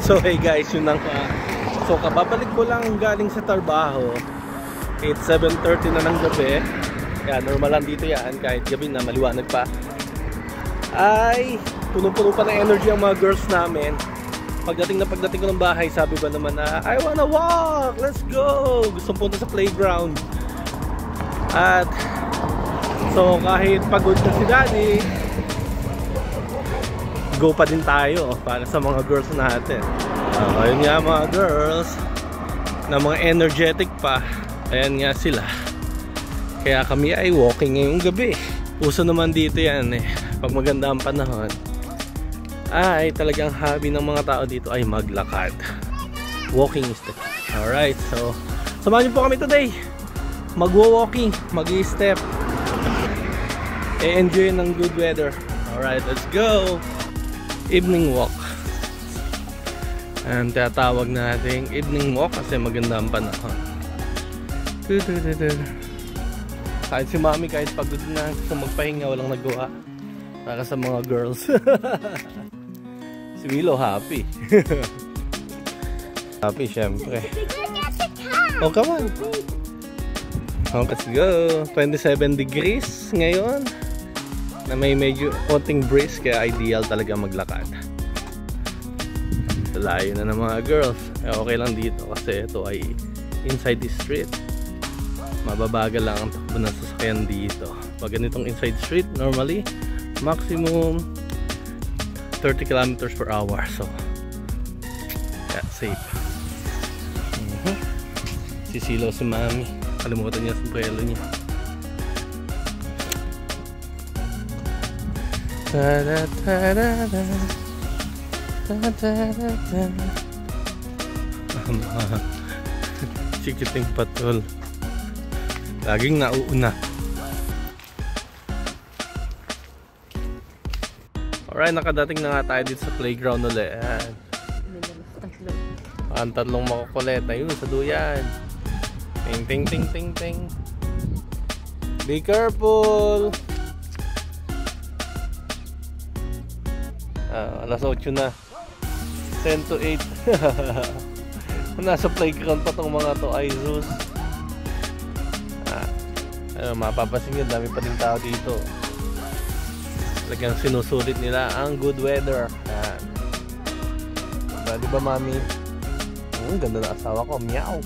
So hey guys, yun lang. So kababalik ko lang galing sa trabaho. It's 7:30 na ng gabi. Kaya normal lang dito yan, kahit gabi na maliwanag pa. Ay puno-puno pa ng energy ang mga girls namin. Pagdating ko ng bahay, sabi ba naman na I wanna walk, let's go. Gusto punta sa playground. At so kahit pagod na si daddy, go pa din tayo para sa mga girls natin. Ayun nga mga girls na mga energetic pa. Ayan nga sila. Kaya kami ay walking ngayong gabi. Uso naman dito yan eh. Pag maganda ang panahon, ay talagang hobby ng mga tao dito ay maglakad. Walking is the key. Alright, so samahan niyo po kami today. Magwo-walking, mag-i-step. E-enjoy ng good weather. Alright, let's go. Evening walk. And tatawag natin evening walk kasi maganda ang panahon. Kahit si mami, kahit pagod na, gusto magpahinga, walang nagawa. Para sa mga girls. Si Willow happy. Happy syempre. Oh, come on. Oh, let's go. 27 degrees ngayon. Na may medyo konting breeze, kaya ideal talaga maglakad. Layo na ng mga girls. Okay lang dito kasi ito ay inside the street. Mababagal lang ang takbo ng sasakyan dito. Pag ganitong inside street, normally maximum 30 kilometers per hour. So yeah, safe. Sisilaw si mami. Kalimutan niya sa sombrero niya. Chikiting patol. Laging nauuna. Alright, nakadating na nga tayo dito sa playground ulit. Ang tatlong makukulit. Ayun, sa duyan. Ting ting ting ting ting. Be careful. Alas 8 na. 10 to 8. Nasa playground pa tong mga to, ay Zeus. Mapapansin nyo, dami pa din tao dito. Talagang sinusulit nila ang good weather. Di ba mami? Ganda na asawa ko. Meow.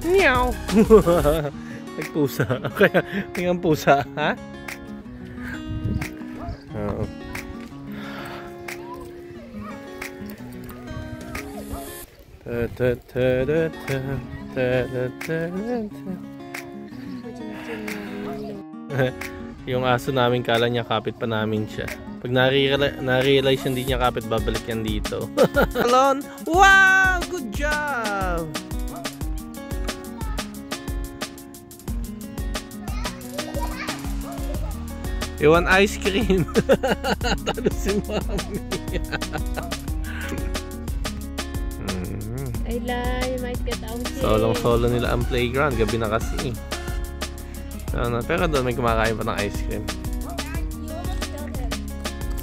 Meow. Nagpusa. Kaya tingnan pusa, ha? Yung aso namin, kala niya kapit pa namin siya. Pag na-realize hindi niya kapit, babalik yan dito. Alon! Wow! Good job! You want ice cream? Talo si mami. Ayla, you might get out here. Solong-solo nila ang playground. Gabi na kasi. Pero doon may kumakain pa ng ice cream.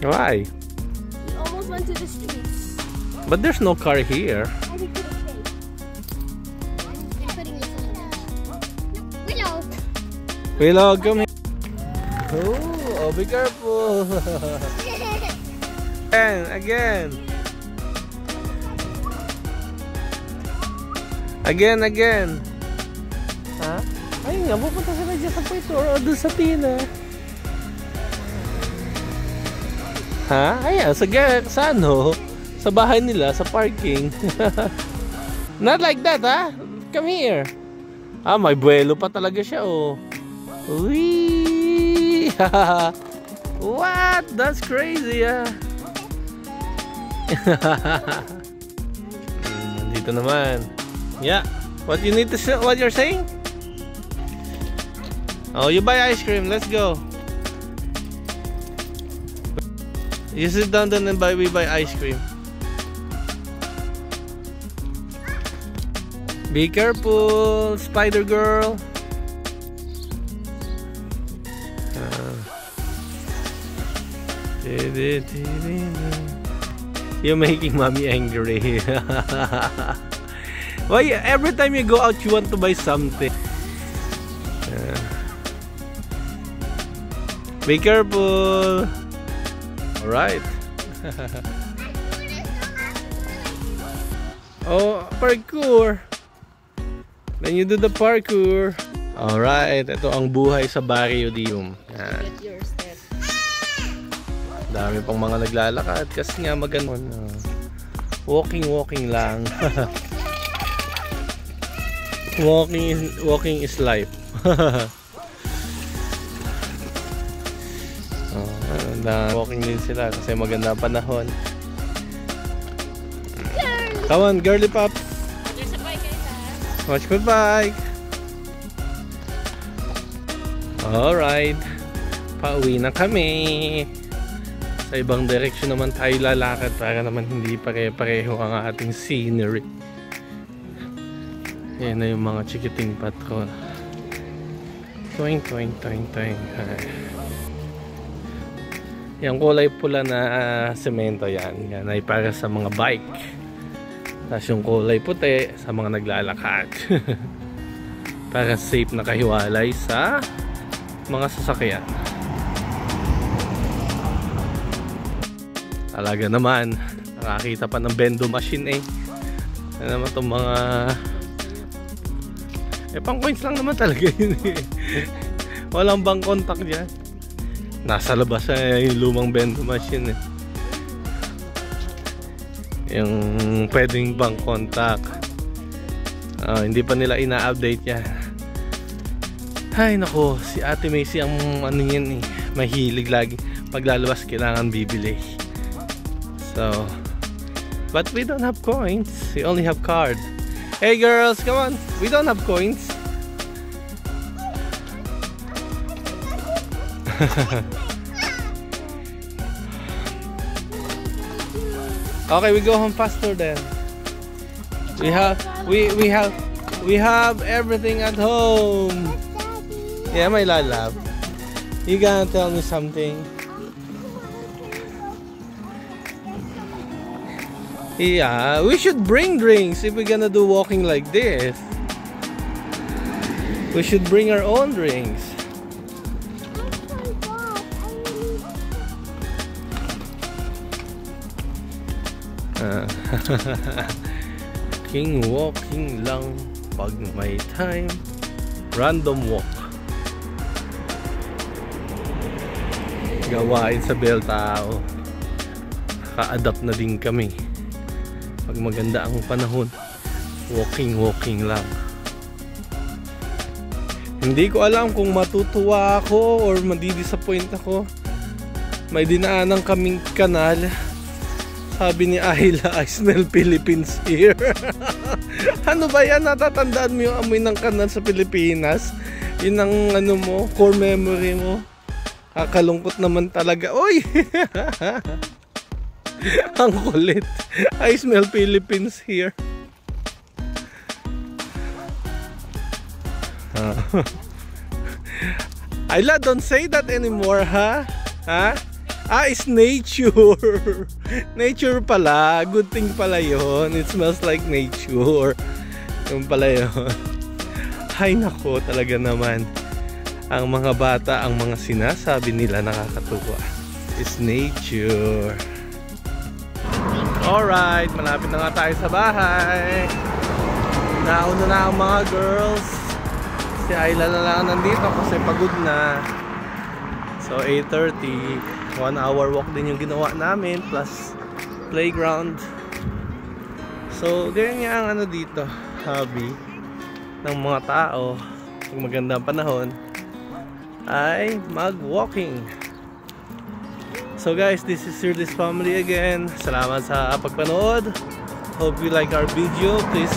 Why? We almost went to the streets. But there's no car here. Oh, we could have stayed. I'm putting this on the Willow. Willow, come here. Oh, be careful. Again. Again. Ha? Ayun nga, pupunta sila dyan sa Puerto o doon sa Tina. Ha? Ayan, sa ano? Sa bahay nila, sa parking. Not like that, ha? Come here. May buwelo pa talaga siya, oh. Wee! What? That's crazy, ah. Nandito naman. Yeah. What you need to say? What you're saying? Oh, you buy ice cream. Let's go. You sit down then and we buy ice cream. Be careful, Spider Girl. You're making mommy angry. Why every time you go out you want to buy something? Be careful. All right. Oh, parkour. Then you do the parkour. Alright, ito ang buhay sa Barrio Dium. Get your step. Dami pang mga naglalakad kasi nga maganda. Walking lang. Walking is life. Walking din sila kasi maganda panahon. Come on, girly pop. There's a bike, guys. Watch my bike. Alright. Pauwi na kami. Sa ibang direksyon naman tayo lalakad para naman hindi pare-pareho ang ating scenery. Yan na yung mga chikiting patrol. Toing, toing, toing, toing. Yung kulay pula na semento yan. Yan ay para sa mga bike. Tapos yung kulay puti sa mga naglalakad. Para safe na kahiwalay sa mga sasakyan. Talaga naman, nakakita pa ng bendo machine eh. Ano naman itong mga pang coins lang naman talaga yun eh. Walang bang contact dyan. Nasa labas yung lumang bendo machine eh. Yung pwedeng bank contact. Hindi pa nila ina-update yan. Ay nako, si Ate Macy ang ano yan eh, mahilig lagi paglalabas kailangan bibili. So, but we don't have coins, we only have cards. Hey girls, come on, we don't have coins. Okay, we go home faster then. We have everything at home. Yeah, my lalab. You gonna tell me something? Yeah, we should bring drinks if we're gonna do walking like this. We should bring our own drinks. Walking lang pag may time. Random walk. Gawain sa Beltao. Ka-adapt na din kami. Pag maganda ang panahon, walking lang. Hindi ko alam kung matutuwa ako or madi-disappoint ako. May dinaanan kaming kanal. Sabi ni Ayla, I smell Philippines here. Ano ba yan? Natatandaan mo yung amoy ng kanal sa Pilipinas? Yun ang ano mo, core memory mo. Kakalungkot naman talaga. Oy! Ang kulit. I smell Philippines here. Ayla, don't say that anymore, ha? Ha? It's nature. Nature pala. Good thing pala yun. It smells like nature. Yung pala yun. Ay nako, talaga naman. Ang mga bata, ang mga sinasabi nila nakakatuwa. It's nature. Alright, malapit na nga tayo sa bahay. Nauna na ang mga girls. Si Ayla na lang nandito kasi pagod na. So 8:30, 1 hour walk din yung ginawa namin plus playground. So ganyan nga ang ano dito, hobby ng mga tao pag magandang panahon ay mag-walking. So guys, this is Sir This Family again. Salamat sa pagpanood. Hope you like our video. Please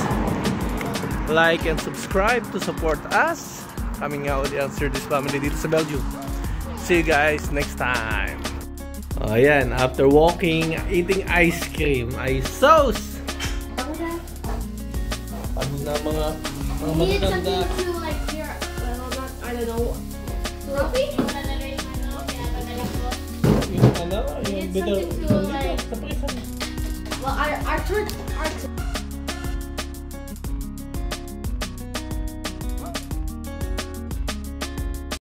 like and subscribe to support us. Kami nga ulit ang Sir This Family dito sa Belgium. See you guys next time. Ayan, after walking, eating ice cream, ice sauce. Pagod na mga Need maganda. something to like here. Well, not, I don't know. Sloppy? Yung ano, yung Need bitter. something to like. Well, our